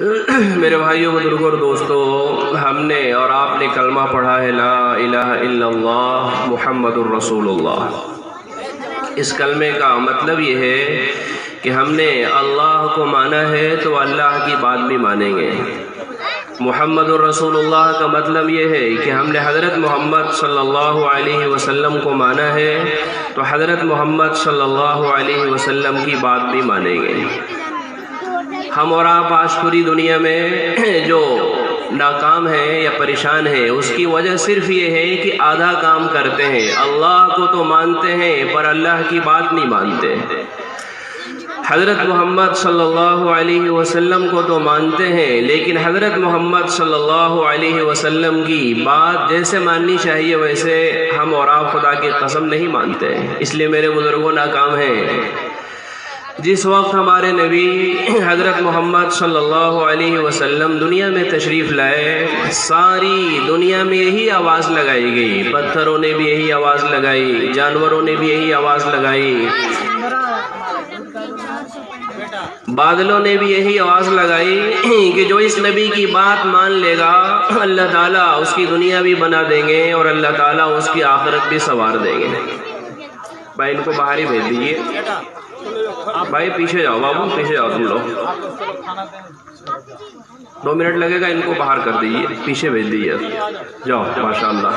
میرے بھائیوں بزرگوں اور دوستوں، ہم نے اور آپ نے کلمہ پڑھا ہے لا الہ الا اللہ محمد الرسول اللہ۔ اس کلمے کا مطلب یہ ہے کہ ہم نے اللہ کو مانا ہے تو اللہ کی بات بھی مانیں گے۔ محمد الرسول اللہ کا مطلب یہ ہے کہ ہم نے حضرت محمد صلی اللہ علیہ وسلم کو مانا ہے تو حضرت محمد صلی اللہ علیہ وسلم کی بات بھی مانیں گے۔ ہم اور آپ آج پوری دنیا میں جو ناکام ہیں یا پریشان ہیں، اس کی وجہ صرف یہ ہے کہ آدھا کام کرتے ہیں۔ اللہ کو تو مانتے ہیں پر اللہ کی بات نہیں مانتے۔ حضرت محمد صلی اللہ علیہ وسلم کو تو مانتے ہیں لیکن حضرت محمد صلی اللہ علیہ وسلم کی بات جیسے ماننی چاہیے ویسے ہم اور آپ خدا کی قسم نہیں مانتے، اس لیے میرے بزرگوں ناکام ہیں۔ جس وقت ہمارے نبی حضرت محمد صلی اللہ علیہ وسلم دنیا میں تشریف لائے، ساری دنیا میں یہی آواز لگائی گئی، پتھروں نے بھی یہی آواز لگائی، جانوروں نے بھی یہی آواز لگائی، بادلوں نے بھی یہی آواز لگائی کہ جو اس نبی کی بات مان لے گا اللہ تعالیٰ اس کی دنیا بھی بنا دیں گے اور اللہ تعالیٰ اس کی آخرت بھی سنوار دیں گے۔ بھائی ان کو باہر ہی بھیج دیجیے، بھائی پیچھے جاؤ، بابو پیچھے جاؤ، تم لوگ 2 منٹ لگے گا، ان کو باہر کر دیجیے، پیچھے بھیج دیجیے، جاؤ۔ ماشاءاللہ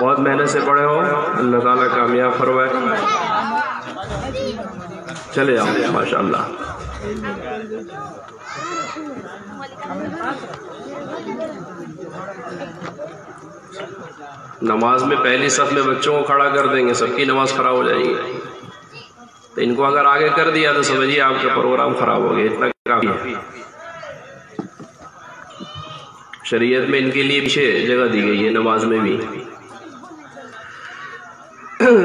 بہت محنت سے پڑھے ہو، اللہ تعالیٰ کامیاب فرمائے، چلے جاؤ ماشاءاللہ۔ نماز میں پہلی صف میں بچوں کو کھڑا کر دیں گے، سب کی نماز خراب ہو جائے گی، تو ان کو اگر آگے کر دیا تو سمجھیے آپ کا پروگرام خراب ہو گیا، اتنا کافی ہے۔ شریعت میں ان کے لیے پیچھے جگہ دی گئی ہے نماز میں بھی۔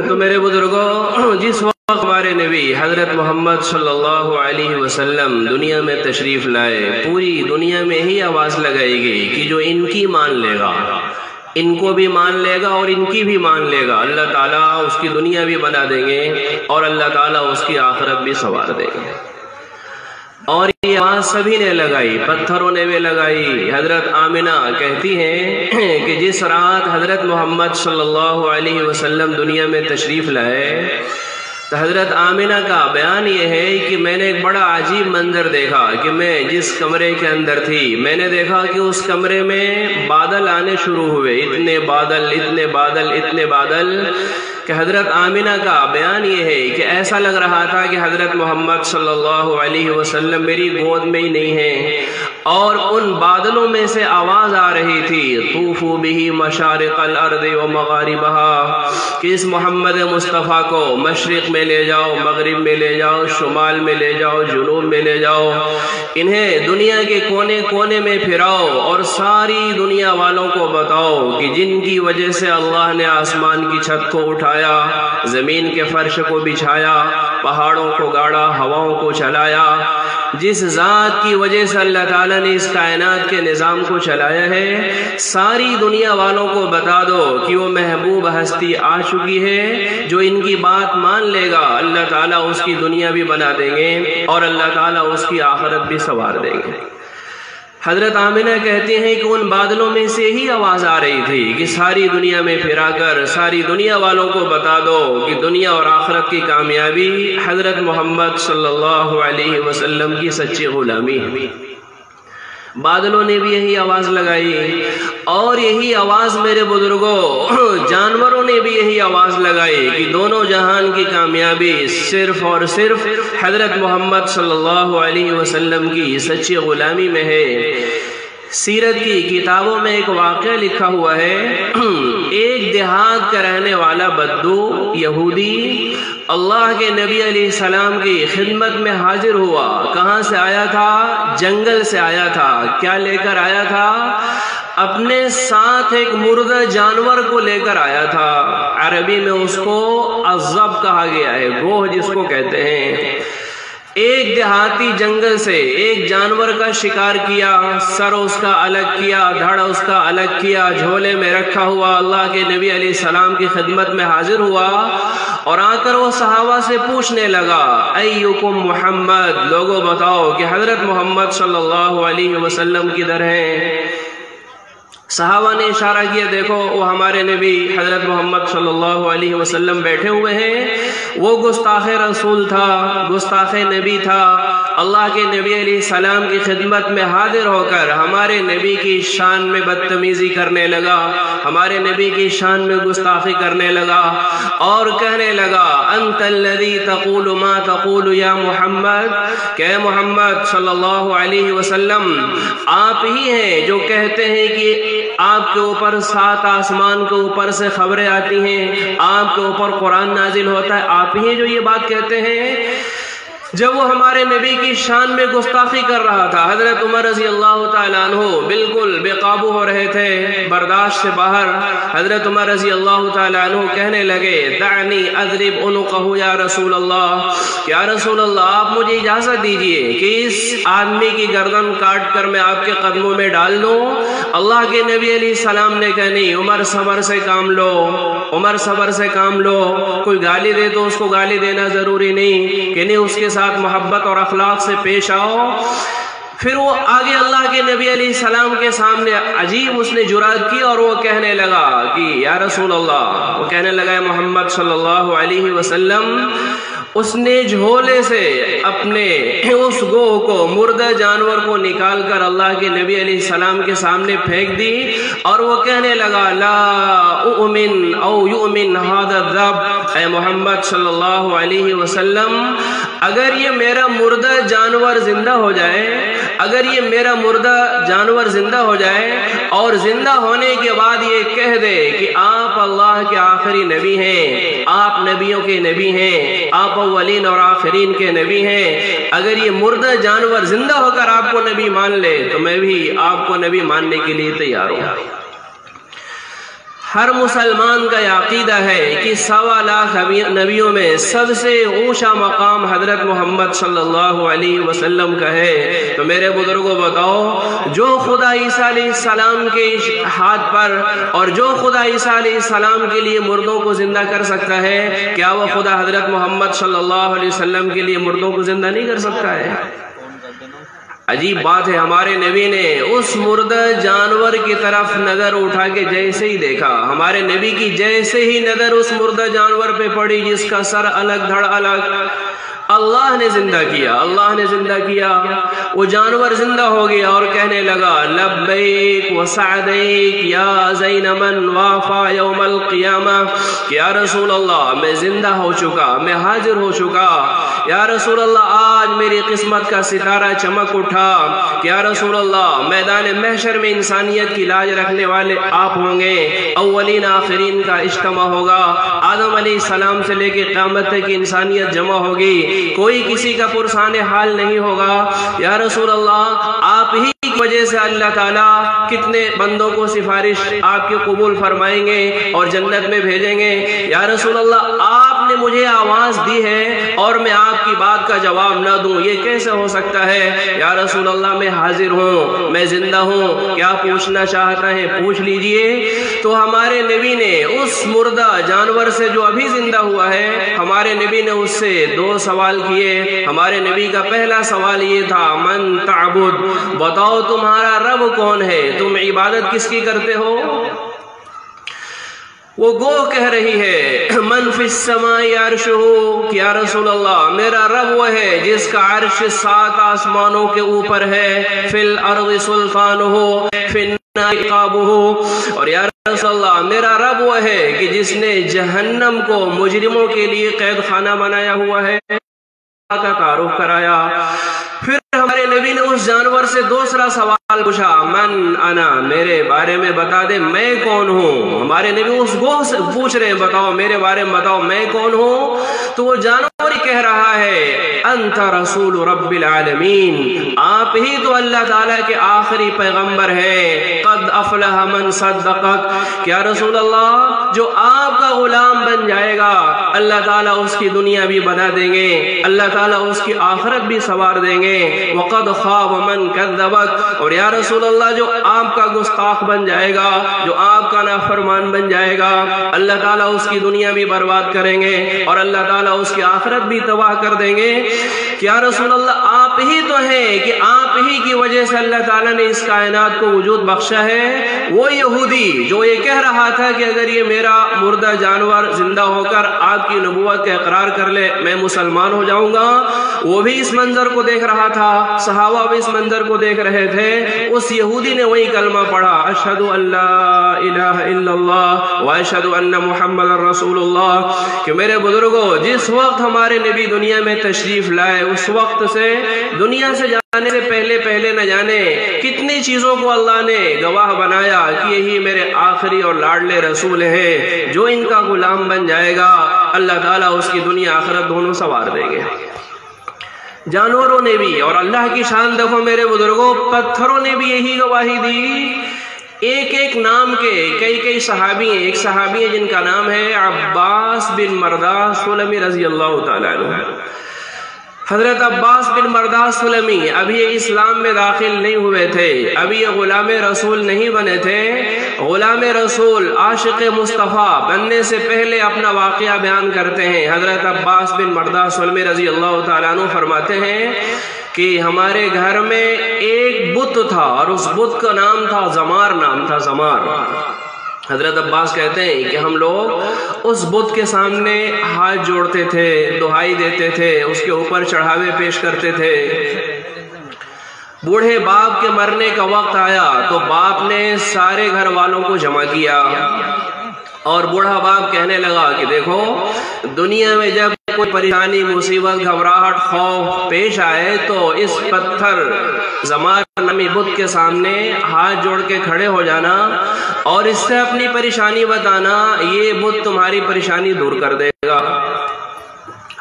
تو میرے بزرگوں، جس وقت ہمارے نبی حضرت محمد صلی اللہ علیہ وسلم دنیا میں تشریف لائے، پوری دنیا میں ہی آواز لگائی گئی کہ جو ان کی مان لے گا، ان کو بھی مان لے گا اور ان کی بھی مان لے گا، اللہ تعالیٰ اس کی دنیا بھی بنا دیں گے اور اللہ تعالیٰ اس کی آخرت بھی سنوار دیں گے۔ اور یہ آواز سبھی نے لگائی، پتھروں نے بھی لگائی۔ حضرت آمنہ کہتی ہیں کہ جس رات حضرت محمد صلی اللہ علیہ وسلم دنیا میں تشریف لائے تو حضرت آمنہ کا بیان یہ ہے کہ میں نے ایک بڑا عجیب منظر دیکھا کہ میں جس کمرے کے اندر تھی، میں نے دیکھا کہ اس کمرے میں بادل آنے شروع ہوئے، اتنے بادل اتنے بادل اتنے بادل کہ حضرت آمنہ کا بیان یہ ہے کہ ایسا لگ رہا تھا کہ حضرت محمد صلی اللہ علیہ وسلم میری گود میں ہی نہیں ہیں، اور ان بادلوں میں سے آواز آ رہی تھی طوفوا بہ مشارق الارض و مغاربہا، کہ اس محمد مصطفیٰ کو مشرق میں لے جاؤ، مغرب میں لے جاؤ، شمال میں لے جاؤ، جنوب میں لے جاؤ، انہیں دنیا کے کونے کونے میں پھراؤ اور ساری دنیا والوں کو بتاؤ کہ جن کی وجہ سے اللہ نے آسمان کی چھت کو اٹھایا، زمین کے فرش کو بچھایا، پہاڑوں کو گاڑا، ہواؤں کو چلایا، جس ذات کی وجہ سے اللہ تعالیٰ نے اس کائنات کے نظام کو چلایا ہے، ساری دنیا والوں کو بتا دو کہ وہ محبوب ہستی آ چکی ہے، جو ان کی بات مان لے گا اللہ تعالیٰ اس کی دنیا بھی بنا دیں گے اور اللہ تعالیٰ اس کی آخرت بھی سنوار دیں گے۔ حضرت آمنہ کہتے ہیں کہ ان بادلوں میں سے ہی آواز آ رہی تھی کہ ساری دنیا میں پھرا کر ساری دنیا والوں کو بتا دو کہ دنیا اور آخرت کی کامیابی حضرت محمد صلی اللہ علیہ وسلم کی سچی غلامی ہے۔ بادلوں نے بھی یہی آواز لگائی اور یہی آواز میرے بزرگوں جانوروں نے بھی یہی آواز لگائی کہ دونوں جہان کی کامیابی صرف اور صرف حضرت محمد صلی اللہ علیہ وسلم کی سچی غلامی میں ہے۔ سیرت کی کتابوں میں ایک واقعہ لکھا ہوا ہے، ایک دیہات کا رہنے والا بدو یہودی اللہ کے نبی علیہ السلام کی خدمت میں حاضر ہوا۔ کہاں سے آیا تھا؟ جنگل سے آیا تھا۔ کیا لے کر آیا تھا؟ اپنے ساتھ ایک مردہ جانور کو لے کر آیا تھا۔ عربی میں اس کو عذب کہا گیا ہے، گوہ جس کو کہتے ہیں۔ ایک دیہاتی جنگل سے ایک جانور کا شکار کیا، سر اس کا الگ کیا، دھڑ اس کا الگ کیا، جھولے میں رکھا ہوا اللہ کے نبی علیہ السلام کی خدمت میں حاضر ہوا اور آ کر وہ صحابہ سے پوچھنے لگا ایکم محمد، لوگوں بتاؤ کہ حضرت محمد صلی اللہ علیہ وسلم کدھر ہیں؟ صحابہ نے اشارہ کیا، دیکھو وہ ہمارے نبی حضرت محمد صلی اللہ علیہ وسلم بیٹھے ہوئے ہیں، وہ گستاخ رسول تھا، گستاخ نبی تھا، اللہ کے نبی علیہ السلام کی خدمت میں حاضر ہو کر ہمارے نبی کی شان میں بدتمیزی کرنے لگا، ہمارے نبی کی شان میں گستاخی کرنے لگا اور کہنے لگا انت الذی تقول ما تقول یا محمد، کہ محمد صلی اللہ علیہ وسلم آپ ہی ہیں جو کہتے ہیں کہ آپ کے اوپر 7 آسمان کے اوپر سے خبریں آتی ہیں، آپ کے اوپر قرآن نازل ہوتا ہے، آپ ہی جو یہ بات کہتے ہیں۔ جب وہ ہمارے نبی کی شان میں گستاخی کر رہا تھا، حضرت عمر رضی اللہ تعالیٰ عنہ بالکل بے قابو ہو رہے تھے، برداشت سے باہر۔ حضرت عمر رضی اللہ تعالیٰ عنہ کہنے لگے دعنی اضرب عنقہ یا رسول اللہ، یا رسول اللہ آپ مجھے اجازت دیجئے کہ اس آدمی کی گردن کاٹ کر میں آپ کے قدموں میں ڈال دوں۔ اللہ کے نبی علیہ السلام نے کہا نہیں عمر صبر سے کام لو، عمر صبر سے کام لو، کوئی گالی دے تو اس کو گالی دینا ضروری نہیں کہ نہیں، اس کے ساتھ محبت اور اخلاق سے پیش آؤ۔ پھر وہ آگے اللہ کے نبی علیہ السلام کے سامنے عجیب اس نے جرات کی اور وہ کہنے لگا کہ یا رسول اللہ، وہ کہنے لگا محمد صلی اللہ علیہ وسلم، اس نے جھولے سے اپنے اس گوہ کو، مردہ جانور کو نکال کر اللہ کے نبی علیہ السلام کے سامنے پھینک دی اور وہ کہنے لگا لا اؤمن او یؤمن هذا الذب، اے محمد صلی اللہ علیہ وسلم اگر یہ میرا مردہ جانور زندہ ہو جائے، اگر یہ میرا مردہ جانور زندہ ہو جائے اور زندہ ہونے کے بعد یہ کہہ دے کہ آپ اللہ کے آخری نبی ہیں، آپ نبیوں کے نبی ہیں، آپ اولین اور آخرین کے نبی ہیں، اگر یہ مردہ جانور زندہ ہو کر آپ کو نبی مان لے تو میں بھی آپ کو نبی ماننے کے لیے تیار ہوں۔ ہر مسلمان کا یہ عقیدہ ہے کہ 1.25 لاکھ نبیوں میں سب سے اونچا مقام حضرت محمد صلی اللہ علیہ وسلم کا ہے۔ تو میرے بزرگوں بتاؤ، جو خدا عیسیٰ علیہ السلام کے ہاتھ پر اور جو خدا عیسیٰ علیہ السلام کے لیے مردوں کو زندہ کر سکتا ہے، کیا وہ خدا حضرت محمد صلی اللہ علیہ وسلم کے لیے مردوں کو زندہ نہیں کر سکتا ہے؟ عجیب بات ہے، ہمارے نبی نے اس مردہ جانور کی طرف نظر اٹھا کے جیسے ہی دیکھا، ہمارے نبی کی جیسے ہی نظر اس مردہ جانور پہ پڑی جس کا سر الگ دھڑ الگ، اللہ نے زندہ کیا، اللہ نے زندہ کیا، وہ جانور زندہ ہو گیا اور کہنے لگا لبیک وسعدیک یا زین من وافا یوم القیامہ، کہ یا رسول اللہ میں زندہ ہو چکا، میں حاضر ہو چکا، یا رسول اللہ آج میری قسمت کا ستارہ چمک اٹھا، کہ یا رسول اللہ میدان محشر میں انسانیت کی لاج رکھنے والے آپ ہوں گے، اولین آخرین کا اجتماع ہوگا، آدم علیہ السلام سے لے کے قیامت تک انسانیت جمع ہوگی، کوئی کسی کا پرسان حال نہیں ہوگا، یا رسول اللہ آپ ہی کی وجہ سے اللہ تعالیٰ کتنے بندوں کو سفارش آپ کے قبول فرمائیں گے اور جنت میں بھیجیں گے، یا رسول اللہ آپ نے مجھے آواز دی ہے اور میں آپ کی بات کا جواب نہ دوں، یہ کیسے ہو سکتا ہے؟ یا رسول اللہ میں حاضر ہوں، میں زندہ ہوں، کیا پوچھنا چاہتا ہے پوچھ لیجئے۔ تو ہمارے نبی نے اس مردہ جانور سے جو ابھی زندہ ہوا ہے، ہمارے نبی نے اس سے 2 سوال کیے۔ ہمارے نبی کا پہلا سوال یہ تھا من تعبد، بتاؤ تمہارا رب کون ہے، تم عبادت کس کی کرتے ہو؟ وہ گوہ کہہ رہی ہے من فی السماء عرشہ، کہ یا رسول اللہ میرا رب وہ ہے جس کا عرش 7 آسمانوں کے اوپر ہے، فی الارض سلطانہ فی النار عقابہ، اور یا رسول اللہ میرا رب وہ ہے کہ جس نے جہنم کو مجرموں کے لیے قید خانہ بنایا ہوا ہے، کا تعارف کرایا۔ پھر ہمارے نبی نے اس جانور سے دوسرا سوال پوچھا، من انا، میرے بارے میں بتا دے میں کون ہوں۔ ہمارے نبی اس گوہ سے پوچھ رہے ہیں بتاؤ میرے بارے میں بتاؤ میں کون ہوں، تو وہ جانور ہی کہہ رہا ہے انت رسول رب العالمین، آپ ہی تو اللہ تعالیٰ کے آخری پیغمبر ہیں۔ قد افلح من صدقک، کیا رسول اللہ جو آپ کا غلام بن جائے گا اللہ تعالیٰ اس کی دنیا بھی بنا دیں گے، اللہ تعالیٰ اس کی آخرت بھی سنوار دیں گے۔ وقد خاب من کذبک، اور یا رسول اللہ جو آپ کا گستاخ بن جائے گا، جو آپ کا نافرمان بن جائے گا، اللہ تعالیٰ اس کی دنیا بھی برباد کریں گے اور اللہ تعالیٰ اس کی آخرت بھی تباہ کر دیں گے۔ کیا رسول اللہ آپ ہی تو ہیں کہ آپ ہی کی وجہ سے اللہ تعالیٰ نے اس کائنات کو وجود بخشا ہے؟ وہ یہودی جو یہ کہہ رہا تھا کہ اگر یہ میرا مردہ جانور زندہ ہو کر آپ کی نبوت کا اقرار کر لے میں مسلمان ہو جاؤں گا، وہ بھی اس منظر کو دیکھ رہا تھا، صحابہ بھی اس منظر کو دیکھ رہے تھے۔ اس یہودی نے وہی کلمہ پڑھا، اشہد ان لا الہ الا اللہ و اشہد ان محمد رسول اللہ، کہ میرے بزرگوں جس وقت ہمارے نبی دنیا میں تشریف لائے اس وقت سے دنیا سے جانے سے پہلے نہ جانے کتنی چیزوں کو اللہ نے گواہ بنایا کہ یہی میرے آخری اور لاڈلے رسول ہیں، جو ان کا غلام بن جائے گا اللہ تعالیٰ اس کی دنیا آخرت دونوں سنوار دیں گے۔ جانوروں نے بھی، اور اللہ کی شان دیکھو میرے بزرگوں، پتھروں نے بھی یہی گواہی دی۔ ایک ایک نام کے کئی صحابی ہیں، ایک صحابی ہیں جن کا نام ہے عباس بن مرداس سلمی رضی اللہ تعالیٰ عنہ۔ حضرت عباس بن مرداس سلمی ابھی یہ اسلام میں داخل نہیں ہوئے تھے، ابھی یہ غلام رسول نہیں بنے تھے۔ غلام رسول عاشق مصطفیٰ بننے سے پہلے اپنا واقعہ بیان کرتے ہیں۔ حضرت عباس بن مرداس سلمی رضی اللہ تعالیٰ عنہ فرماتے ہیں کہ ہمارے گھر میں ایک بت تھا اور اس بت کا نام تھا زمار، نام تھا زمار۔ حضرت عباس کہتے ہیں کہ ہم لوگ اس بت کے سامنے ہاتھ جوڑتے تھے، دہائی دیتے تھے، اس کے اوپر چڑھاوے پیش کرتے تھے۔ بوڑھے باپ کے مرنے کا وقت آیا تو باپ نے سارے گھر والوں کو جمع کیا اور بوڑھا باپ کہنے لگا کہ دیکھو دنیا میں جب کوئی پریشانی، مصیبت، گھبراہٹ، خوف پیش آئے تو اس پتھر زمار نامی بت کے سامنے ہاتھ جوڑ کے کھڑے ہو جانا اور اس سے اپنی پریشانی بتانا، یہ بت تمہاری پریشانی دور کر دے گا۔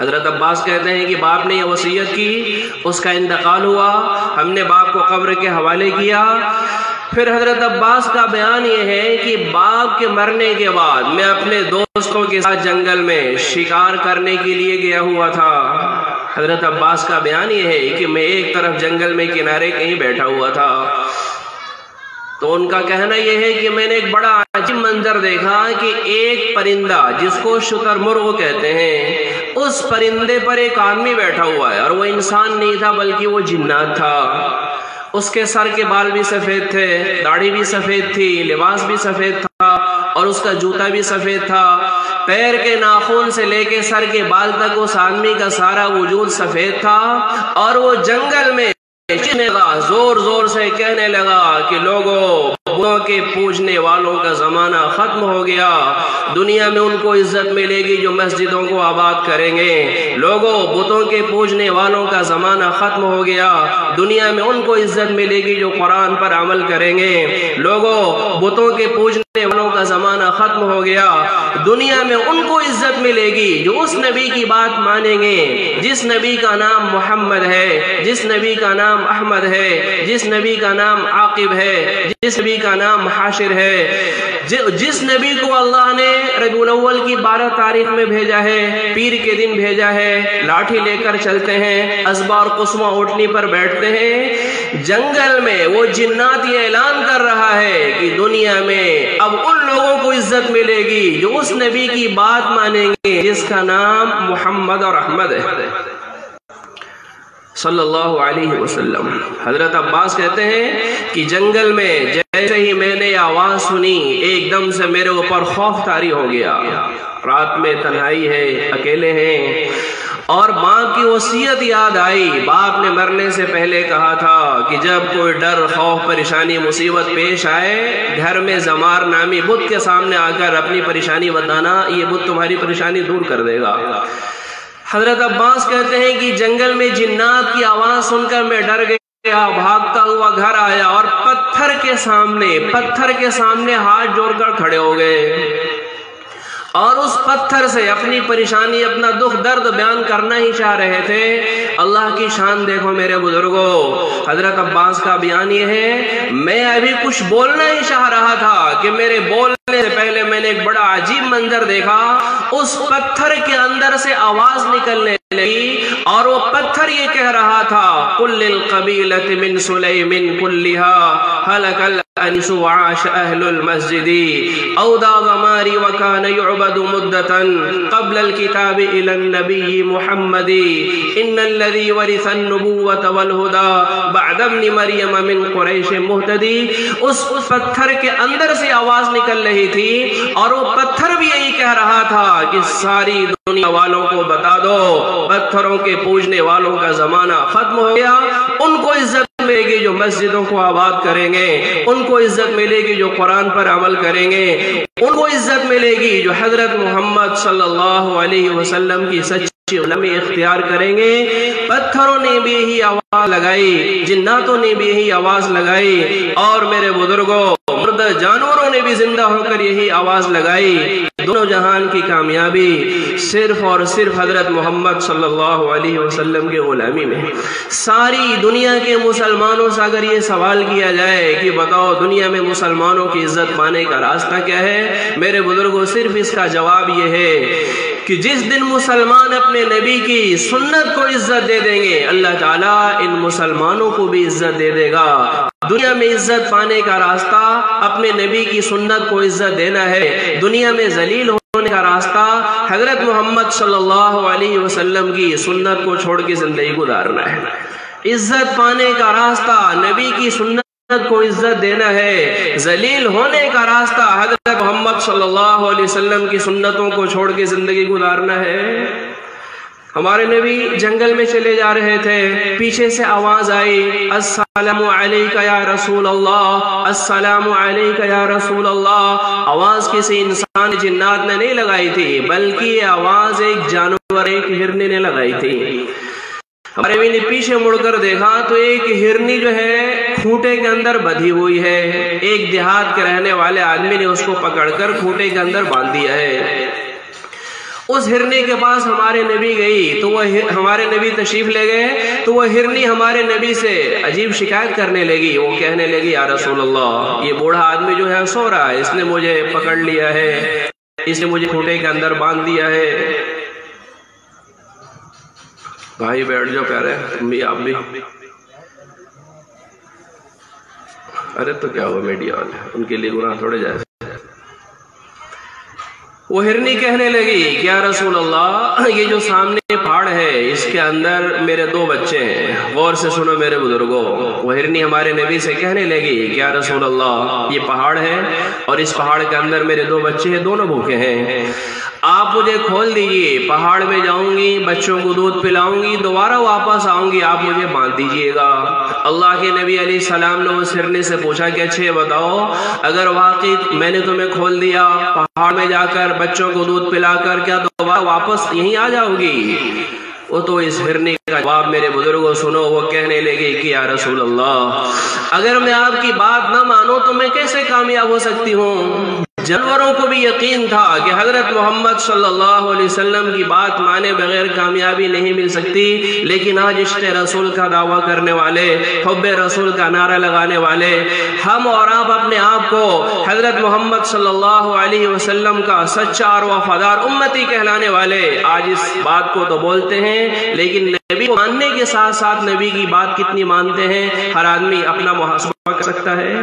حضرت عباس کہتے ہیں کہ باپ نے یہ وصیت کی، اس کا انتقال ہوا، ہم نے باپ کو قبر کے حوالے کیا۔ پھر حضرت عباس کا بیان یہ ہے کہ باپ کے مرنے کے بعد میں اپنے دوستوں کے ساتھ جنگل میں شکار کرنے کے لیے گیا ہوا تھا۔ حضرت عباس کا بیان یہ ہے کہ میں ایک طرف جنگل میں کنارے کہیں بیٹھا ہوا تھا، تو ان کا کہنا یہ ہے کہ میں نے ایک بڑا عجیب منظر دیکھا کہ ایک پرندہ جس کو شتر مرغ کہتے ہیں، اس پرندے پر ایک آدمی بیٹھا ہوا ہے، اور وہ انسان نہیں تھا بلکہ وہ جنات تھا۔ اس کے سر کے بال بھی سفید تھے، داڑھی بھی سفید تھی، لباس بھی سفید تھا اور اس کا جوتا بھی سفید تھا۔ پیر کے ناخن سے لے کے سر کے بال تک اس آدمی کا سارا وجود سفید تھا، اور وہ جنگل میں چیخنے لگا، زور زور سے کہنے لگا کہ لوگوں بتوں کے پوجنے والوں کا زمانہ ختم ہو گیا، دنیا میں ان کو عزت ملے گی جو مسجدوں کو آباد کریں گے۔ لوگوں بتوں کے پوجنے والوں کا زمانہ ختم ہو گیا، دنیا میں ان کو عزت ملے گی جو قرآن پر عمل کریں گے۔ لوگوں بتوں کے پوجنے والوں کا زمانہ ختم ہو گیا، دنیا میں ان کو عزت ملے گی جو اس نبی کی بات مانیں گے جس نبی کا نام محمد ہے، جس نبی کا نام احمد ہے، جس نبی کا نام عاقب ہے، جس نبی کا نام حاشر ہے، جس نبی کو اللہ نے ربیع الاول کی 12 تاریخ میں بھیجا ہے، پیر کے دن بھیجا ہے، لاٹھی لے کر چلتے ہیں، ازبار قسمہ اونٹنی پر بیٹھتے ہیں۔ جنگل میں وہ جنات یہ اعلان کر رہا ہے کہ دنیا میں اب ان لوگوں کو عزت ملے گی جو اس نبی کی بات مانیں گے جس کا نام محمد اور احمد ہے صلی اللہ علیہ وسلم۔ حضرت عباس کہتے ہیں کہ جنگل میں جیسے ہی میں نے آواز سنی ایک دم سے میرے اوپر خوف طاری ہو گیا۔ رات میں تنہائی ہے، اکیلے ہیں، اور باپ کی وصیت یاد آئی۔ باپ نے مرنے سے پہلے کہا تھا کہ جب کوئی ڈر، خوف، پریشانی، مصیبت پیش آئے، گھر میں زمار نامی بت کے سامنے آ کر اپنی پریشانی بتانا، یہ بت تمہاری پریشانی دور کر دے گا۔ حضرت عباس کہتے ہیں کہ جنگل میں جنات کی آواز سن کر میں ڈر گیا، بھاگتا ہوا گھر آیا اور پتھر کے سامنے ہاتھ جوڑ کر کھڑے ہو گئے اور اس پتھر سے اپنی پریشانی، اپنا دکھ درد بیان کرنا ہی چاہ رہے تھے۔ اللہ کی شان دیکھو میرے بزرگوں، حضرت عباس کا بیان یہ ہے، میں ابھی کچھ بولنا ہی چاہ رہا تھا کہ میرے بولنے سے پہلے میں نے ایک بڑا عجیب منظر دیکھا۔ اس پتھر کے اندر سے آواز نکلنے لگی اور وہ پتھر یہ کہہ رہا تھا، قُلْ لِلْقَبِيلَةِ مِنْ سُلَيْمٍ كُلِّهَا هَلَكَ الْأَنِسُ وَعَاشَ أَهْلُ الْمَسْجِدِ أَوْدَى غَمَارِ وَكَانَ يُعْبَدُ مُدَّةً قَبْلَ الْكِتَابِ إِلَى النَّبِيِّ مُحَمَّدِ إِنَّ الَّذِي وَرِثَ النُّبُوَّةَ وَالْهُدَى بَعْدَ ابْنِ مَرْيَمَ مِنْ قُرَيْشٍ مُهْتَدٍ۔ اس پتھر کے اندر سے آواز نکل رہی تھی اور وہ پتھر بھی یہی کہہ رہا تھا کہ ساری دنیا والوں کو بتا دو پتھروں کے پوجنے والوں کا زمانہ ختم ہو گیا، ان کو عزت ملے گی جو مسجدوں کو آباد کریں گے، ان کو عزت ملے گی جو قرآن پر عمل کریں گے، ان کو عزت ملے گی جو حضرت محمد صلی اللہ علیہ وسلم کی سچی علمی اختیار کریں گے۔ پتھروں نے بھی یہی آواز لگائی، جناتوں نے بھی یہی آواز لگائی، اور میرے بزرگوں مردہ جانوروں نے بھی زندہ ہو کر یہی آواز لگائی۔ دونوں جہان کی کامیابی صرف اور صرف حضرت محمد صلی اللہ علیہ وسلم کے غلامی میں۔ ساری دنیا کے مسلمانوں سے اگر یہ سوال کیا جائے کہ بتاؤ دنیا میں مسلمانوں کی عزت پانے کا راستہ کیا ہے، میرے بزرگوں صرف اس کا جواب یہ ہے کہ جس دن مسلمان اپنے نبی کی سنت کو عزت دے دیں گے، اللہ تعالیٰ ان مسلمانوں کو بھی عزت دے دے گا۔ دنیا میں عزت پانے کا راستہ اپنے نبی کی سنت کو عزت دینا ہے، دنیا میں ذلیل ہونے کا راستہ حضرت محمد صلی اللہ علیہ وسلم کی سنت کو چھوڑ کے زندگی گزارنا ہے۔ عزت پانے کا راستہ نبی کی سنت کو عزت دینا ہے، ذلیل ہونے کا راستہ حضرت محمد صلی اللہ علیہ وسلم کی سنتوں کو چھوڑ کے زندگی گزارنا ہے۔ ہمارے نبی جنگل میں چلے جا رہے تھے، پیچھے سے آواز آئی، السلام علیکہ یا رسول اللہ، السلام علیکہ یا رسول اللہ۔ آواز کسی انسان جنات نے نہیں لگائی تھی، بلکہ یہ آواز ایک جانور، ایک ہرنی نے لگائی تھی۔ ہمارے نبی نے پیچھے مڑ کر دیکھا تو ایک ہرنی جو ہے کھوٹے کے اندر بندھی ہوئی ہے، ایک دیہات کے رہنے والے آدمی نے اس کو پکڑ کر کھوٹے کے اندر باندھ دیا ہے۔ اس ہرنی کے پاس ہمارے نبی گئی تو وہ ہمارے نبی تشریف لے گئے تو وہ ہرنی ہمارے نبی سے عجیب شکایت کرنے لگی۔ وہ کہنے لگی، یا رسول اللہ، یہ بوڑھا آدمی جو ہے سو رہا ہے، اس نے مجھے پکڑ لیا ہے، اس نے مجھے کھوٹے کے اندر باندھ دیا ہے۔ بھائی بیٹھ جاؤ، کہہ رہے ہیں آپ بھی۔ ارے تو کیا ہوا، میڈیا والے ان کے لیے گناہ تھوڑے جائز۔ وہ ہرنی کہنے لگی کہ یا رسول اللہ، یہ جو سامنے پہاڑ ہے اس کے اندر میرے دو بچے ہیں، غور سے سنو میرے بزرگوں۔ وہ ہرنی ہمارے نبی سے کہنے لگی کہ یا رسول اللہ، یہ پہاڑ ہے اور اس پہاڑ کے اندر میرے دو بچے ہیں، دونوں بھوکے ہیں، آپ مجھے کھول دیجئے، پہاڑ میں جاؤں گی، بچوں کو دودھ پلاؤں گی، دوبارہ واپس آؤں گی، آپ مجھے باندھ دیجئے گا۔ اللہ کے نبی علیہ السلام نے اس ہرنی سے پوچھا کہ اچھے بتاؤ، اگر واقعی میں نے تمہیں کھول دیا، پہاڑ میں جا کر بچوں کو دودھ پلا کر، کیا دوبارہ واپس یہیں آ جاؤ گی؟ وہ تو اس ہرنی کا جواب میرے بزرگوں سنو، وہ کہنے لگے کہ یا رسول اللہ، اگر میں آپ کی بات نہ مانوں تو میں کیسے کامیاب ہو سکتی ہوں؟ جانوروں کو بھی یقین تھا کہ حضرت محمد صلی اللہ علیہ وسلم کی بات مانے بغیر کامیابی نہیں مل سکتی، لیکن آج عشق رسول کا دعویٰ کرنے والے، حب رسول کا نعرہ لگانے والے، ہم اور آپ اپنے آپ کو حضرت محمد صلی اللہ علیہ وسلم کا سچا اور وفادار امتی کہلانے والے آج اس بات کو تو بولتے ہیں، لیکن نبی کو ماننے کے ساتھ ساتھ نبی کی بات کتنی مانتے ہیں، ہر آدمی اپنا محاسبہ کر سکتا ہے۔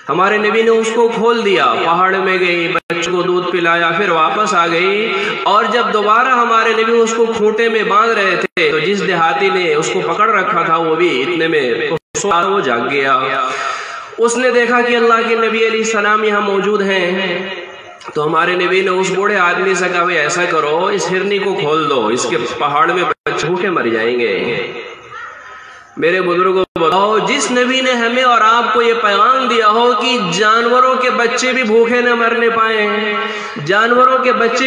ہمارے نبی نے اس کو کھول دیا، پہاڑ میں گئی، بچوں کو دودھ پلایا، پھر واپس آ گئی، اور جب دوبارہ ہمارے نبی اس کو کھوٹے میں باندھ رہے تھے تو جس دیہاتی نے اس کو پکڑ رکھا تھا وہ بھی اتنے میں وہ جاگ گیا۔ اس نے دیکھا کہ اللہ کے نبی علیہ السلام یہاں موجود ہیں، تو ہمارے نبی نے اس بوڑھے آدمی سے کہا، ایسا کرو، اس ہرنی کو کھول دو، اس کے پہاڑ میں بچے بھوکے مر جائیں گے۔ میرے بزرگوں بتاؤ، جس نبی نے ہمیں اور آپ کو یہ پیغام دیا ہو کہ جانوروں کے بچے بھی بھوکے نہ مرنے پائیں، جانوروں کے بچے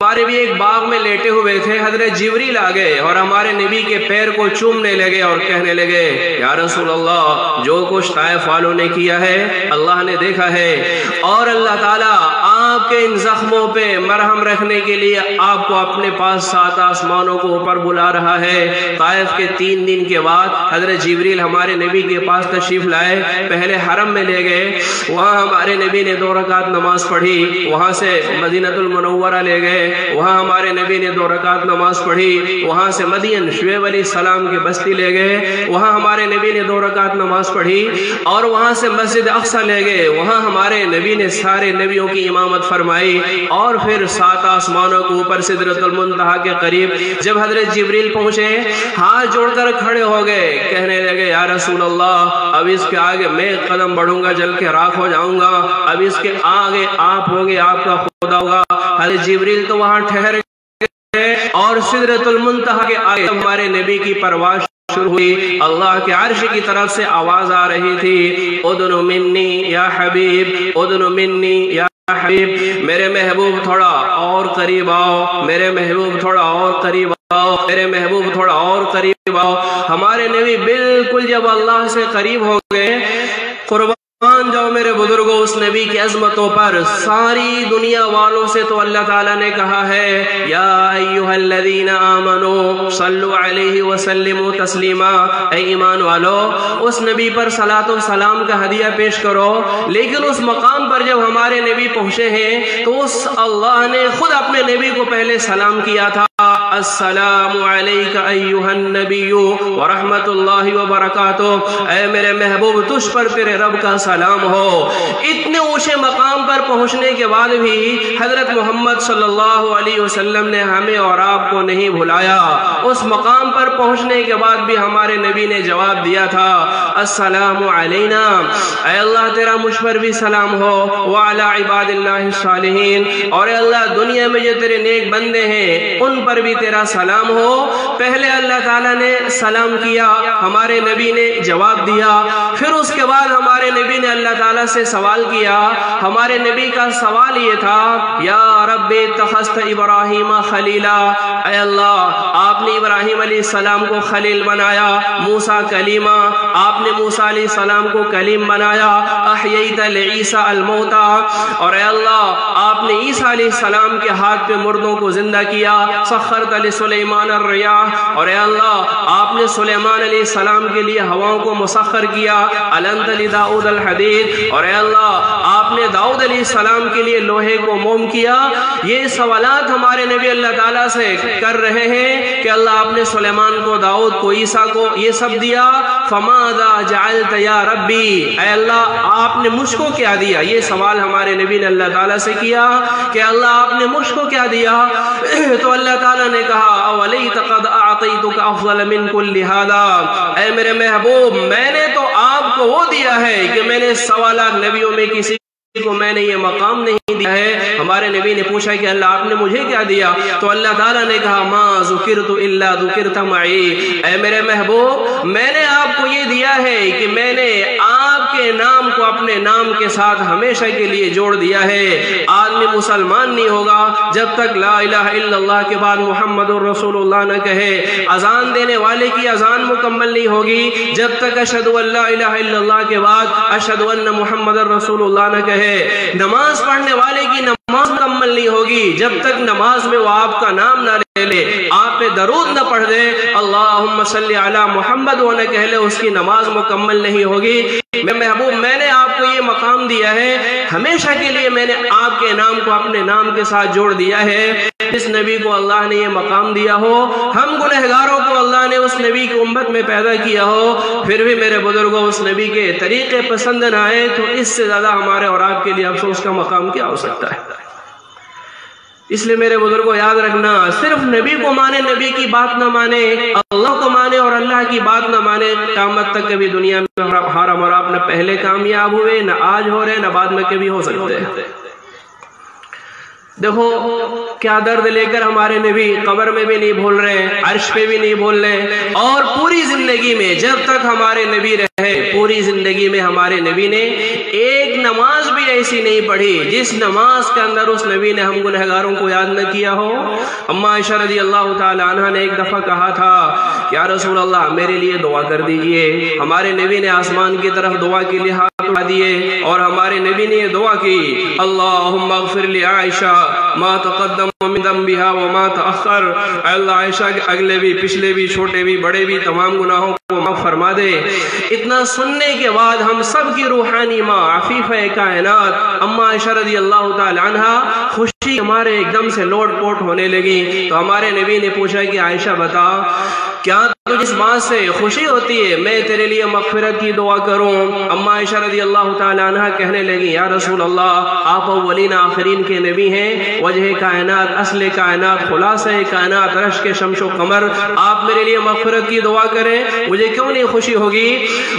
ہمارے بھی ایک باغ میں لیٹے ہوئے تھے، حضرت جبریل آ گئے اور ہمارے نبی کے پیر کو چومنے لگے اور کہنے لگے یا رسول اللہ جو کچھ طائف والوں نے کیا ہے اللہ نے دیکھا ہے، اور اللہ تعالیٰ آپ کے ان زخموں پہ مرہم رکھنے کے لیے آپ کو اپنے پاس 7 آسمانوں کو اوپر بلا رہا ہے۔ طائف کے 3 دن کے بعد حضرت جبریل ہمارے نبی کے پاس تشریف لائے، پہلے حرم میں لے گئے، وہاں ہمارے نبی نے 2 رکعت نماز پڑھی، وہاں سے مدینہ المنورہ لے گئے، وہاں ہمارے نبی نے 2 رکعت نماز پڑھی، وہاں سے مدین شعیب علیہ السلام کے بستی لے گئے، وہاں ہمارے نبی نے 2 رکعت نماز پڑھی، اور وہاں سے مسجد اقصی لے گئے، وہاں ہمارے نبی نے سارے نبیوں کی امامت فرمائی، اور پھر 7 آسمانوں کو اوپر سدرۃ المنتہا کے قریب جب حضرت جبریل پہنچے ہاتھ جوڑ کر کھڑے ہو گئے، کہنے لگے یا رسول اللہ اب اس کے آگے میں قدم بڑھوں گا جل کے راکھ ہو جاؤں گا، اب اس کے آگے آپ ہوگے، آپ کا خدا ہوگا۔ حضرت جبریل تو وہاں ٹھہر گئے اور سدرۃ المنتہا کے آگے ہمارے نبی کی پرواز شروع ہوئی، اللہ کے عرش کی طرف سے آواز آ رہی تھی اُدْنُ مِنِّي یا حبیب، اُدْنُ مِنِّي یا حبیب، میرے محبوب تھوڑا اور قریب آؤ، میرے محبوب تھوڑا اور قریب آؤ، میرے محبوب تھوڑا اور قریب آؤ۔ ہمارے نبی بالکل جب اللہ سے قریب ہو گئے، قربان جاؤ میرے بزرگوں اس نبی کی عظمتوں پر، ساری دنیا والوں سے تو اللہ تعالیٰ نے کہا ہے یا ایھا الذین آمنوا صلوا علیہ وسلموا تسلیما، اے ایمان والو اس نبی پر صلاۃ و سلام کا ہدیہ پیش کرو، لیکن اس مقام پر جب ہمارے نبی پہنچے ہیں تو اس اللہ نے خود اپنے نبی کو پہلے سلام کیا تھا، السلام علیک ایھا النبی ورحمۃ اللہ وبرکاتہ، اے میرے محبوب تجھ پر تیرے رب کا سلام ہو۔ اتنے اونچے مقام پر پہنچنے کے بعد بھی حضرت محمد صلی اللہ علیہ وسلم نے ہمیں اور آپ کو نہیں بھلایا، اس مقام پر پہنچنے کے بعد بھی ہمارے نبی نے جواب دیا تھا السلام علینا، اے اللہ تیرا مجھ پر بھی سلام ہو، وعلی عباد اللہ الصالحین، اور اے اللہ دنیا میں جو تیرے نیک بندے ہیں ان پر بھی تیرا سلام ہو۔ پہلے اللہ تعالیٰ نے سلام کیا، ہمارے نبی نے جواب دیا، پھر اس کے بعد ہمارے نبی نے اللہ تعالیٰ سے سوال کیا، ہمارے نبی کا سوال یہ تھا یا رب اتخذت ابراہیم خلیلا، اے اللہ آپ نے ابراہیم علیہ السلام کو خلیل بنایا، موسیٰ کلیمہ آپ نے موسیٰ علیہ السلام کو کلیم بنایا، احییت لعیسیٰ الموتى، اور اے اللہ آپ نے عیسیٰ علیہ السلام کے ہاتھ پہ مردوں کو زندہ کیا، سخرت لسلیمان الریاح، اور اے اللہ آپ نے سلیمان علیہ السلام کے لیے ہواؤں کو مسخر کیا، النت لداؤد الحدید، اور اے اللہ آپ نے داؤد علیہ السلام کے لیے لوہے کو موم کیا۔ یہ سوالات ہمارے نبی اللہ تعالیٰ سے کر رہے ہیں کہ اللہ آپ نے سلیمان کو، داؤد کو، عیسیٰ کو یہ سب دیا، فماذا جعلت یا ربی، اے اللہ آپ نے مجھ کو کیا دیا؟ یہ سوال ہمارے نبی نے اللہ تعالیٰ سے کیا کہ اللہ آپ نے مجھ کو کیا دیا؟ تو اللہ تعالیٰ نے کہا اولیت قد اعطیتک افضل من کل ھذا، اے میرے محبوب میں نے تو آپ کو وہ دیا ہے کہ میں نے 1.25 لاکھ نبیوں میں کسی کو میں نے یہ مقام نہیں دیا ہے۔ ہمارے نبی نے پوچھا کہ اللہ آپ نے مجھے کیا دیا؟ تو اللہ تعالیٰ نے کہا ما ذکرت الا ذکرت معی، اے میرے محبوب میں نے آپ کو یہ دیا ہے کہ میں نے آپ کے نام کو اپنے نام کے ساتھ ہمیشہ کے لیے جوڑ دیا ہے۔ آدمی مسلمان نہیں ہوگا جب تک لا الہ الا اللہ کے بعد محمد الرسول اللہ نہ کہے، اذان دینے والے کی اذان مکمل نہیں ہوگی جب تک اشہد ان لا الہ الا اللہ کے بعد اشہد ان محمد الرسول اللہ نہ کہے، نماز پڑھنے والے کی نماز مکمل نہیں ہوگی جب تک نماز میں وہ آپ کا نام نہ لے لے، آپ پہ درود نہ پڑھ دے، اللہم صلی علی محمد وہ نہ کہہ لے، اس کی نماز مکمل نہیں ہوگی۔ میں محبوب میں نے آپ کو یہ مقام دیا ہے، ہمیشہ کے لیے میں نے آپ کے نام کو اپنے نام کے ساتھ جوڑ دیا ہے۔ جس نبی کو اللہ نے یہ مقام دیا ہو، ہم گنہگاروں کو اللہ نے اس نبی کی امت میں پیدا کیا ہو، پھر بھی میرے بزرگوں اس نبی کے طریقے پسند نہ آئے تو اس سے زیادہ ہمارے اور آپ کے لیے افسوس کا مقام کیا ہو سکتا ہے؟ اس لیے میرے بزرگوں یاد رکھنا، صرف نبی کو مانے، نبی کی بات نہ مانے، اللہ کو مانے اور اللہ کی بات نہ مانے، قیامت تک کبھی دنیا میں ہم اور آپ نہ پہلے کامیاب ہوئے، نہ آج ہو رہے، نہ بعد میں کبھی ہو سکتے ہیں۔ دیکھو کیا درد لے کر ہمارے نبی قبر میں بھی نہیں بھول رہے، عرش پہ بھی نہیں بھول رہے، اور پوری زندگی میں جب تک ہمارے نبی رہے، پوری زندگی میں ہمارے نبی نے ایک نماز بھی ایسی نہیں پڑھی جس نماز کے اندر اس نبی نے ہم گنہگاروں کو یاد نہ کیا ہو۔ اما عائشہ رضی اللہ تعالی عنہ نے ایک دفعہ کہا تھا کہ یا رسول اللہ میرے لیے دعا کر دیجئے۔ ہمارے نبی نے آسمان کی طرف دعا کے لیے ہاتھ اٹھا دیے اور ہمارے نبی نے یہ دعا کی، اللہم اغفر لعائشہ ما تقدم من ذنبها وما تأخر، اے اللہ عائشہ کے اگلے بھی پچھلے بھی چھوٹے بھی بڑے بھی تمام گناہوں کو معاف فرما دے۔ اتنا سننے کے بعد ہم سب کی روحانی ماں عفیفہ کائنات اما عائشہ رضی اللہ تعالی عنہ خوشی ہمارے ایک دم سے لوٹ پوٹ ہونے لگی۔ تو ہمارے نبی نے پوچھا کہ عائشہ بتا کیا تجھے اس بات سے خوشی ہوتی ہے میں تیرے لیے مغفرت کی دعا کروں؟ اما عائشہ رضی اللہ تعالی عنہ کہنے لگی یا رسول اللہ آپ اولین آخرین کے نبی ہیں، وجہ کائنات، اصل کائنات، خلاصہ کائنات، رشک شمس و قمر، آپ میرے لیے مغفرت کی دعا کریں، مجھے کیوں نہیں خوشی ہوگی؟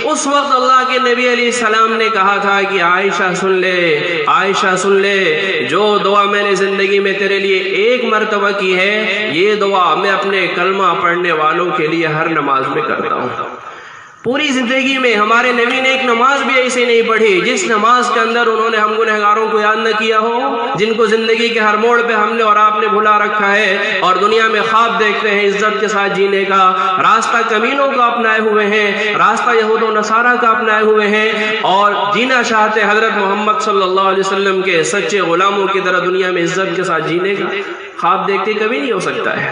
اس وقت اللہ کے نبی علیہ السلام نے کہا تھا کہ عائشہ سن لے، عائشہ سن لے، جو دعا میں نے زندگی میں تیرے لیے ایک مرتبہ کی ہے یہ دعا میں اپنے کلمہ پڑھنے والوں کے لیے ہر نماز میں کرتا ہوں۔ پوری زندگی میں ہمارے نبی نے ایک نماز بھی ایسی نہیں پڑھی جس نماز کے اندر انہوں نے ہم گنہگاروں کو یاد نہ کیا ہو، جن کو زندگی کے ہر موڑ پہ ہم نے اور آپ نے بھلا رکھا ہے اور دنیا میں خواب دیکھتے ہیں عزت کے ساتھ جینے کا، راستہ کمینوں کا اپنائے ہوئے ہیں، راستہ یہود و نصارہ کا اپنائے ہوئے ہیں اور جینا چاہتے حضرت محمد صلی اللہ علیہ وسلم کے سچے غلاموں کی طرح دنیا میں عزت کے ساتھ جینے کا۔ خواب دیکھتے کبھی نہیں ہو سکتا ہے۔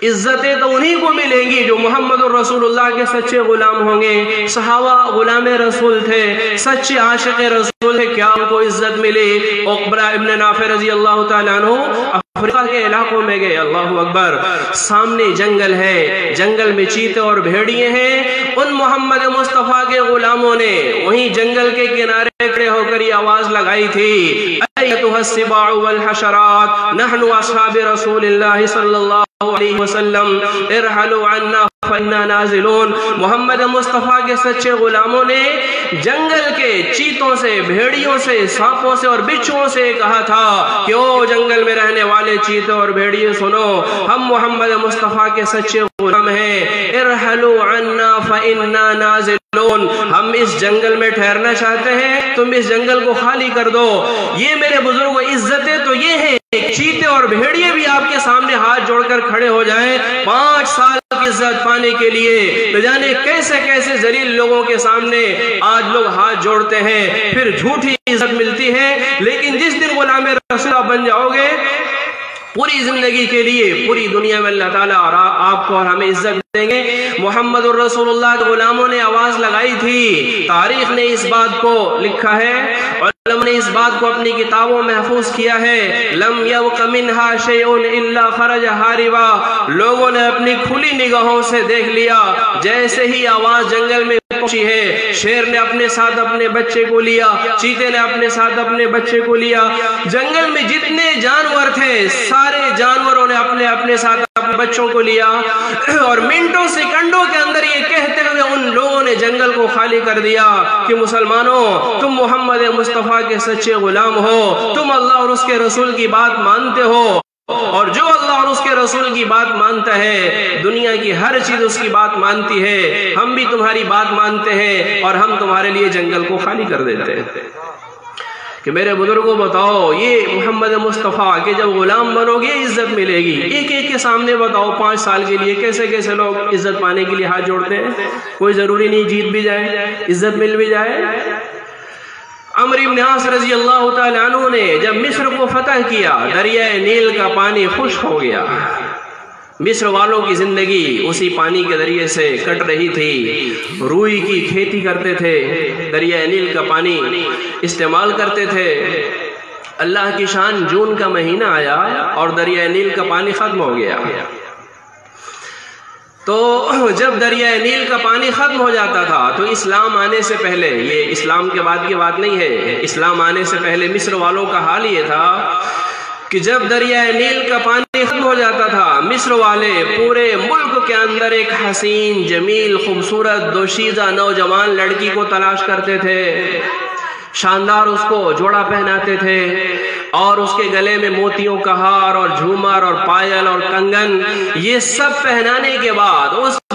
عزتیں تو انہی کو ملیں گی جو محمد الرسول اللہ کے سچے غلام ہوں گے۔ صحابہ غلام رسول تھے، سچے عاشق رسول تھے، کیا ان کو عزت ملی؟ عقبہ ابن نافع رضی اللہ تعالیٰ عنہ افریقہ کے علاقوں میں گئے، اللہ اکبر، سامنے جنگل ہے، جنگل میں چیتے اور بھیڑیے ہیں، ان محمد مصطفیٰ کے غلاموں نے وہیں جنگل کے کنارے کھڑے ہو کر یہ آواز لگائی تھی، ایتھا السباع والحشرات نحن اصحاب رسول اللہ صلی اللہ علیہ وسلم ارحلوا عنا فإنا نازلون۔ محمد مصطفیٰ کے سچے غلاموں نے جنگل کے چیتوں سے، بھیڑیوں سے، سانپوں سے اور بچھوؤں سے کہا تھا کہ او جنگل میں رہنے والے چیتے اور بھیڑیے سنو، ہم محمد مصطفیٰ کے سچے غلام ہیں، ارحلوا عنا فإنا نازلون، ہم اس جنگل میں ٹھہرنا چاہتے ہیں، تم اس جنگل کو خالی کر دو۔ یہ میرے بزرگوں عزتیں تو یہ ہیں، چیتے اور بھیڑیے بھی آپ کے سامنے ہاتھ جوڑ کر کھڑے ہو جائیں 5 سال کی عزت پانے کے لیے، تو جانے کیسے کیسے ذلیل لوگوں کے سامنے آج لوگ ہاتھ جوڑتے ہیں، پھر جھوٹی عزت ملتی ہے۔ لیکن جس دن غلام رسول بن جاؤ گے پوری زندگی کے لیے پوری دنیا میں اللہ تعالیٰ اور آپ کو اور ہمیں عزت دیں گے۔ محمد الرسول اللہ کے غلاموں نے آواز لگائی تھی، تاریخ نے اس بات کو لکھا ہے، علماء نے اس بات کو اپنی کتابوں میں محفوظ کیا ہے، لم یبق منہا شیء الا خرج ہاربا، لوگوں نے اپنی کھلی نگاہوں سے دیکھ لیا، جیسے ہی آواز جنگل میں پہنچی ہے، شیر نے اپنے ساتھ اپنے بچے کو لیا، چیتے نے اپنے ساتھ اپنے بچے کو لیا، جنگل میں جتنے جانور تھے سارے جانوروں نے اپنے اپنے ساتھ اپنے بچوں کو لیا، اور منٹوں سیکنڈوں کے اندر یہ کہتے ہوئے ان لوگوں نے جنگل کو خالی کر دیا کہ مسلمانوں تم محمد مصطفیٰ کے سچے غلام ہو، تم اللہ اور اس کے رسول کی بات مانتے ہو، اور جو اللہ اور اس کے رسول کی بات مانتا ہے دنیا کی ہر چیز اس کی بات مانتی ہے، ہم بھی تمہاری بات مانتے ہیں اور ہم تمہارے لیے جنگل کو خالی کر دیتے ہیں۔ کہ میرے بزرگوں بتاؤ یہ محمد مصطفیٰ کہ جب غلام بنو گے عزت ملے گی، ایک ایک کے سامنے بتاؤ 5 سال کے لیے کیسے کیسے لوگ عزت پانے کے لیے ہاتھ جوڑتے ہیں، کوئی ضروری نہیں جیت بھی جائے، عزت مل بھی جائے۔ عمرو بن عاص رضی اللہ تعالی عنہ نے جب مصر کو فتح کیا دریائے نیل کا پانی خشک ہو گیا، مصر والوں کی زندگی اسی پانی کے ذریعے سے کٹ رہی تھی، روئی کی کھیتی کرتے تھے، دریائے نیل کا پانی استعمال کرتے تھے۔ اللہ کی شان، جون کا مہینہ آیا اور دریائے نیل کا پانی ختم ہو گیا۔ تو جب دریائے نیل کا پانی ختم ہو جاتا تھا تو اسلام آنے سے پہلے، یہ اسلام کے بعد کی بات نہیں ہے، اسلام آنے سے پہلے مصر والوں کا حال یہ تھا کہ جب دریائے نیل کا پانی ختم ہو جاتا تھا مصر والے پورے ملک کے اندر ایک حسین، جمیل، خوبصورت، دوشیزہ نوجوان لڑکی کو تلاش کرتے تھے، شاندار اس کو جوڑا پہناتے تھے اور اس کے گلے میں موتیوں کا ہار اور جھومر اور پائل اور کنگن، یہ سب پہنانے کے بعد اس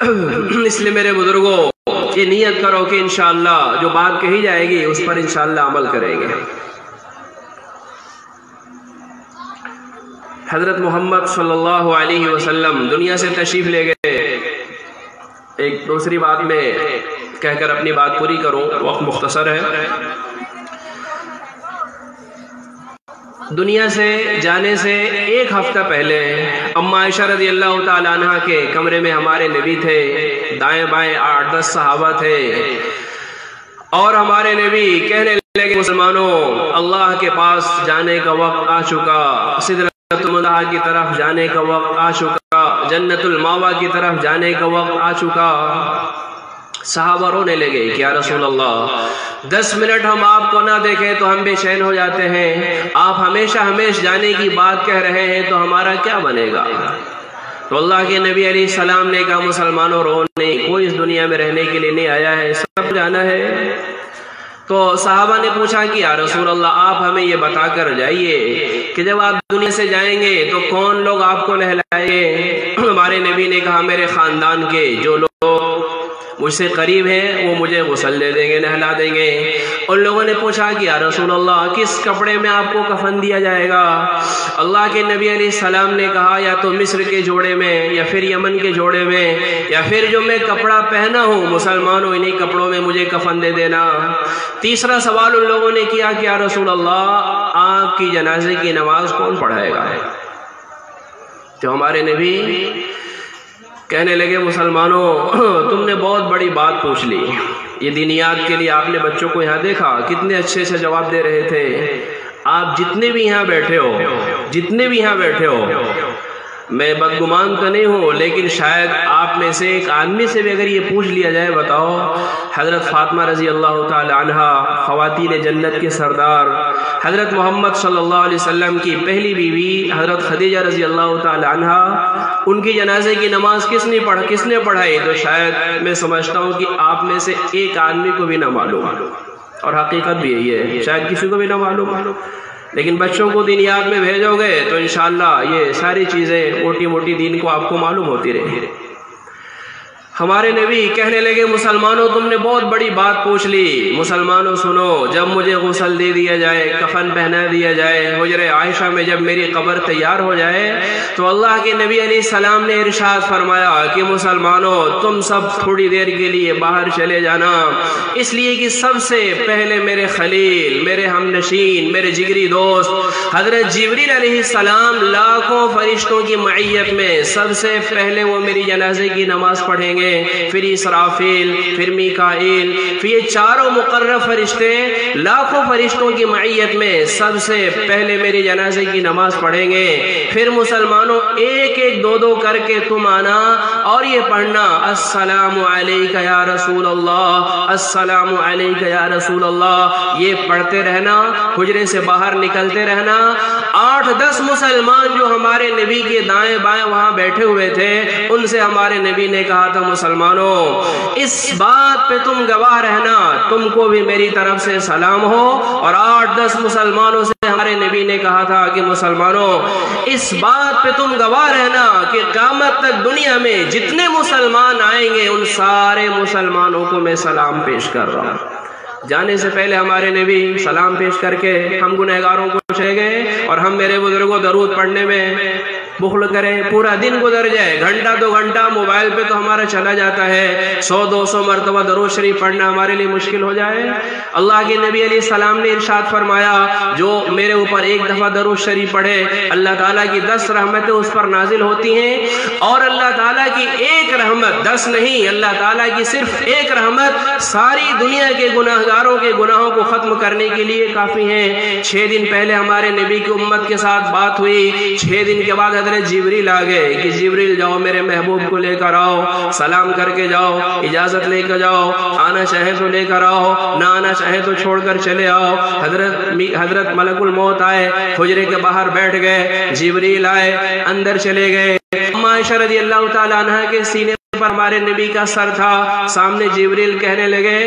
اس لیے میرے بزرگوں یہ نیت کرو کہ انشاءاللہ جو بات کہی جائے گی اس پر انشاءاللہ عمل کریں گے۔ حضرت محمد صلی اللہ علیہ وسلم دنیا سے تشریف لے گئے۔ ایک دوسری بات میں کہہ کر اپنی بات پوری کروں، وقت مختصر ہے۔ دنیا سے جانے سے ایک ہفتہ پہلے اما عائشہ رضی اللہ تعالی عنہ کے کمرے میں ہمارے نبی تھے، دائیں بائیں 8-10 صحابہ تھے، اور ہمارے نبی کہنے لگے مسلمانوں اللہ کے پاس جانے کا وقت آ چکا، سدرۃ المنتہا کی طرف جانے کا وقت آ چکا، جنت الماوا کی طرف جانے کا وقت آ چکا۔ صحابہ رونے لگے کہ یا رسول اللہ 10 منٹ ہم آپ کو نہ دیکھیں تو ہم بے چین ہو جاتے ہیں، آپ ہمیشہ جانے کی بات کہہ رہے ہیں تو ہمارا کیا بنے گا؟ تو اللہ کے نبی علیہ السلام نے کہا مسلمانوں رو نہیں، کوئی اس دنیا میں رہنے کے لیے نہیں آیا ہے، سب جانا ہے۔ تو صحابہ نے پوچھا کہ یا رسول اللہ آپ ہمیں یہ بتا کر جائیے کہ جب آپ دنیا سے جائیں گے تو کون لوگ آپ کو نہلائیں گے؟ ہمارے نبی نے کہا میرے خاندان کے جو لوگ مجھ سے قریب ہیں وہ مجھے غسل دے دیں گے، نہلا دیں گے۔ ان لوگوں نے پوچھا کہ یا رسول اللہ کس کپڑے میں آپ کو کفن دیا جائے گا؟ اللہ کے نبی علیہ السلام نے کہا یا تو مصر کے جوڑے میں، یا پھر یمن کے جوڑے میں، یا پھر جو میں کپڑا پہنا ہوں مسلمانوں انہی کپڑوں میں مجھے کفن دے دینا۔ تیسرا سوال ان لوگوں نے کیا کہ یا رسول اللہ آپ کی جنازے کی نماز کون پڑھائے گا؟ تو ہمارے نبی کہنے لگے مسلمانوں تم نے بہت بڑی بات پوچھ لی، یہ دینیات کے لیے آپ نے بچوں کو یہاں دیکھا کتنے اچھے سے جواب دے رہے تھے۔ آپ جتنے بھی یہاں بیٹھے ہو میں بدگمان تو نہیں ہوں، لیکن شاید آپ میں سے ایک آدمی سے بھی اگر یہ پوچھ لیا جائے بتاؤ حضرت فاطمہ رضی اللہ تعالی عنہا خواتین جنت کے سردار، حضرت محمد صلی اللہ علیہ وسلم کی پہلی بیوی حضرت خدیجہ رضی اللہ تعالی عنہا، ان کی جنازے کی نماز کس نے پڑھائی؟ تو شاید میں سمجھتا ہوں کہ آپ میں سے ایک آدمی کو بھی نہ معلوم، اور حقیقت بھی یہی ہے شاید کسی کو بھی نہ معلوم، لیکن بچوں کو دینیات میں بھیجو گے تو انشاءاللہ یہ ساری چیزیں موٹی موٹی دین کو آپ کو معلوم ہوتی رہے۔ ہمارے نبی کہنے لگے مسلمانوں تم نے بہت بڑی بات پوچھ لی، مسلمانوں سنو جب مجھے غسل دے دیا جائے، کفن پہنا دیا جائے، حجر عائشہ میں جب میری قبر تیار ہو جائے تو اللہ کے نبی علیہ السلام نے ارشاد فرمایا کہ مسلمانوں تم سب تھوڑی دیر کے لیے باہر چلے جانا، اس لیے کہ سب سے پہلے میرے خلیل، میرے ہم نشین، میرے جگری دوست حضرت جبریل علیہ السلام لاکھوں فرشتوں کی معیت میں سب سے پہلے وہ میری جنازے کی نماز پڑھیں گے، پھر اسرافیل، پھر میکائیل، پھر یہ چاروں مقرب فرشتے لاکھوں فرشتوں کی معیت میں سب سے پہلے میری جنازے کی نماز پڑھیں گے، پھر مسلمانوں ایک ایک دو کر کے تم آنا اور یہ پڑھنا السلام علیکہ یا رسول اللہ، السلام علیکہ یا رسول اللہ، یہ پڑھتے رہنا، حجرے سے باہر نکلتے رہنا۔ 8-10 مسلمان جو ہمارے نبی کے دائیں بائیں وہاں بیٹھے ہوئے تھے ان سے ہمارے نبی نے کہا تھا مسلمانوں اس بات پہ تم گواہ رہنا، تم کو بھی میری طرف سے سلام ہو، اور 8-10 مسلمانوں سے ہمارے نبی نے کہا تھا کہ مسلمانوں اس بات پہ تم گواہ رہنا کہ قیامت تک دنیا میں جتنے مسلمان آئیں گے ان سارے مسلمانوں کو میں سلام پیش کر رہا ہوں۔ جانے سے پہلے ہمارے نبی سلام پیش کر کے ہم گنہگاروں کو چلے گئے، اور ہم میرے بزرگوں درود پڑھنے میں بخل کریں، پورا دن گزر جائے، گھنٹہ 2 گھنٹہ موبائل پہ تو ہمارا چلا جاتا ہے، 100-200 مرتبہ درود شریف پڑھنا ہمارے لیے مشکل ہو جائے۔ اللہ کے نبی علیہ السلام نے ارشاد فرمایا جو میرے اوپر ایک دفعہ درود شریف پڑھے اللہ تعالیٰ کی 10 رحمتیں اس پر نازل ہوتی ہیں، اور اللہ تعالیٰ کی ایک رحمت 10 نہیں، اللہ تعالیٰ کی صرف ایک رحمت ساری دنیا کے گناہگاروں کے گناہوں کو ختم کرنے کے لیے کافی ہیں۔ 6 دن پہلے ہمارے نبی کی امت کے ساتھ بات ہوئی، 6 دن کے بعد حضرت جبریل آ گئے کہ جبریل جاؤ میرے محبوب کو لے کر آؤ، سلام کر کے جاؤ، اجازت لے کر جاؤ، آنا چاہے تو لے کر آؤ، نہ آنا چاہے تو چھوڑ کر چلے آؤ۔ حضرت ملک الموت آئے، حجرے کے باہر بیٹھ گئے، جبریل آئے اندر چلے گئے، اما عائشہ رضی اللہ تعالیٰ عنہ کے سینے پر ہمارے نبی کا سر تھا، سامنے جبریل کہنے لگے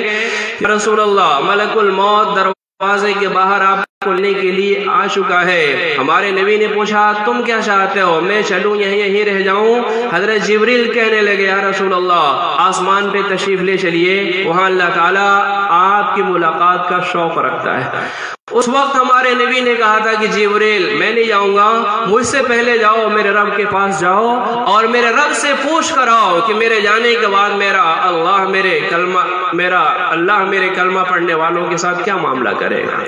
رسول اللہ ملک الموت دروازے کے باہر آپ کھولنے کے لیے آ چکا ہے۔ ہمارے نبی نے پوچھا تم کیا چاہتے ہو، میں چلوں یہیں رہ جاؤں؟ حضرت جبریل کہنے لگے یا رسول اللہ آسمان پہ تشریف لے چلیے، وہاں اللہ تعالیٰ آپ کی ملاقات کا شوق رکھتا ہے۔ اس وقت ہمارے نبی نے کہا تھا کہ جبریل میں نہیں جاؤں گا، مجھ سے پہلے جاؤ، میرے رب کے پاس جاؤ اور میرے رب سے پوچھ کر آؤ کہ میرے جانے کے بعد میرا اللہ میرے کلمہ پڑھنے والوں کے ساتھ کیا معاملہ کرے گا۔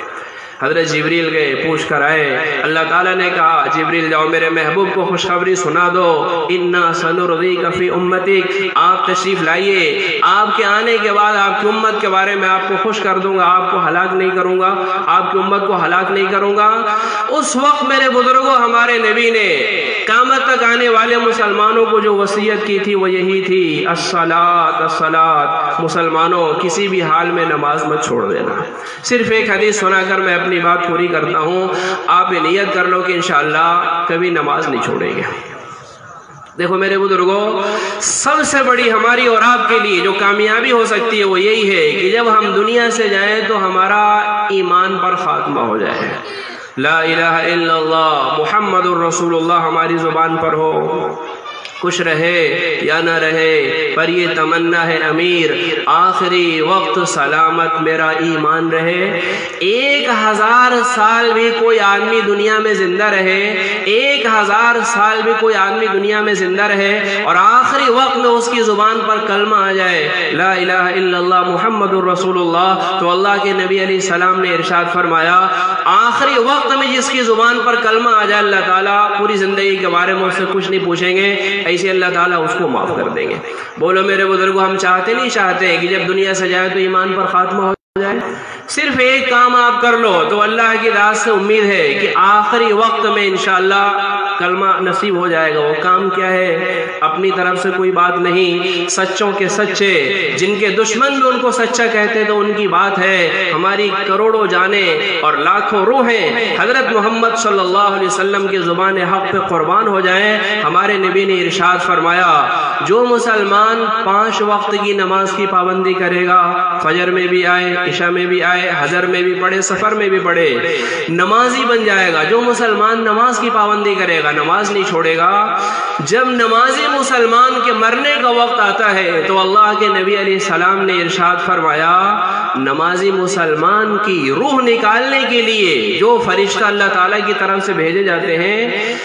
حضرت جبریل گئے، پوچھ کر آئے۔ اللہ تعالیٰ نے کہا جبریل جاؤ میرے محبوب کو خوشخبری سنا دو، اِنَّا سَنُرْضِيكَ فِي أُمَّتِكَ، آپ تشریف لائیے، آپ کے آنے کے بعد آپ کی امت کے بارے میں آپ کو خوش کر دوں گا، آپ کو ہلاک نہیں کروں گا، آپ کی امت کو ہلاک نہیں کروں گا۔ اس وقت میرے بزرگوں ہمارے نبی نے قیامت تک آنے والے مسلمانوں کو جو وصیت کی تھی وہ یہی تھی، الصلاۃ الصلاۃ، مسلمانوں کسی بھی حال میں نماز مت چھوڑ دینا۔ صرف ایک حدیث سنا کر میں اپنی بات پوری کرتا ہوں، آپ نیت کر لو کہ انشاءاللہ کبھی نماز نہیں چھوڑیں گے۔ دیکھو میرے بزرگوں، سب سے بڑی ہماری اور آپ کے لیے جو کامیابی ہو سکتی ہے وہ یہی ہے کہ جب ہم دنیا سے جائیں تو ہمارا ایمان پر خاتمہ ہو جائے، لا الہ الا اللہ محمد الرسول اللہ ہماری زبان پر ہو، کچھ رہے یا نہ رہے، پر یہ تمنا ہے امیر آخری وقت سلامت میرا ایمان رہے۔ 1000 سال بھی کوئی آدمی دنیا میں زندہ رہے، 1000 سال بھی کوئی آدمی دنیا میں زندہ رہے اور آخری وقت میں اس کی زبان پر کلمہ آ جائے لا الہ الا اللہ محمد الرسول اللہ، تو اللہ کے نبی علیہ السلام نے ارشاد فرمایا آخری وقت میں جس کی زبان پر کلمہ آ جائے اللہ تعالیٰ پوری زندگی کے بارے میں اس سے کچھ نہیں پوچھیں گے، ایسے اللہ تعالیٰ اس کو معاف کر دیں گے۔ بولو میرے بزرگوں، ہم چاہتے نہیں چاہتے کہ جب دنیا سے جائے تو ایمان پر خاتمہ ہو جائے؟ صرف ایک کام آپ کر لو تو اللہ کی ذات سے امید ہے کہ آخری وقت میں انشاءاللہ کلمہ نصیب ہو جائے گا۔ وہ کام کیا ہے؟ اپنی طرف سے کوئی بات نہیں، سچوں کے سچے، جن کے دشمن بھی ان کو سچا کہتے تو ان کی بات ہے، ہماری کروڑوں جانیں اور لاکھوں روحیں حضرت محمد صلی اللہ علیہ وسلم کی زبان حق پہ قربان ہو جائیں۔ ہمارے نبی نے ارشاد فرمایا جو مسلمان 5 وقت کی نماز کی پابندی کرے گا، فجر میں بھی آئے، عشاء میں بھی آئے، حضر میں بھی پڑھے، سفر میں بھی پڑھے، نمازی بن جائے گا۔ جو مسلمان نماز کی پابندی کرے گا، نماز نہیں چھوڑے گا، جب نمازی مسلمان کے مرنے کا وقت آتا ہے تو اللہ کے نبی علیہ السلام نے ارشاد فرمایا نمازی مسلمان کی روح نکالنے کے لیے جو فرشتہ اللہ تعالیٰ کی طرف سے بھیجے جاتے ہیں،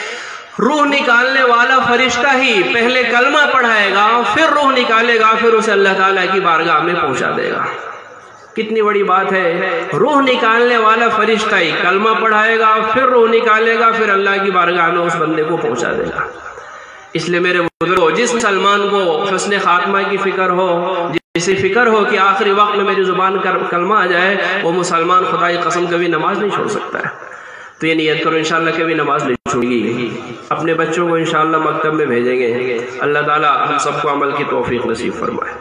روح نکالنے والا فرشتہ ہی پہلے کلمہ پڑھائے گا، پھر روح نکالے گا، پھر اسے اللہ تعالیٰ کی بارگاہ میں پہنچا دے گا۔ کتنی بڑی بات ہے، روح نکالنے والا فرشتہ ہی کلمہ پڑھائے گا، پھر روح نکالے گا، پھر اللہ کی بارگاہ میں اس بندے کو پہنچا دے گا۔ اس لیے میرے بزرگوں، جس مسلمان کو حسن خاتمہ کی فکر ہو، جسے فکر ہو کہ آخری وقت میں میری زبان کا کلمہ آ جائے، وہ مسلمان خدا کی قسم کبھی نماز نہیں چھوڑ سکتا ہے۔ تو یہ نیت کرو انشاءاللہ کبھی نماز نہیں چھوڑے گی۔ اپنے بچوں کو انشاءاللہ مکتب میں بھیجیں گے، اللہ تعالیٰ ہم سب کو عمل کی توفیق نصیب فرمائے۔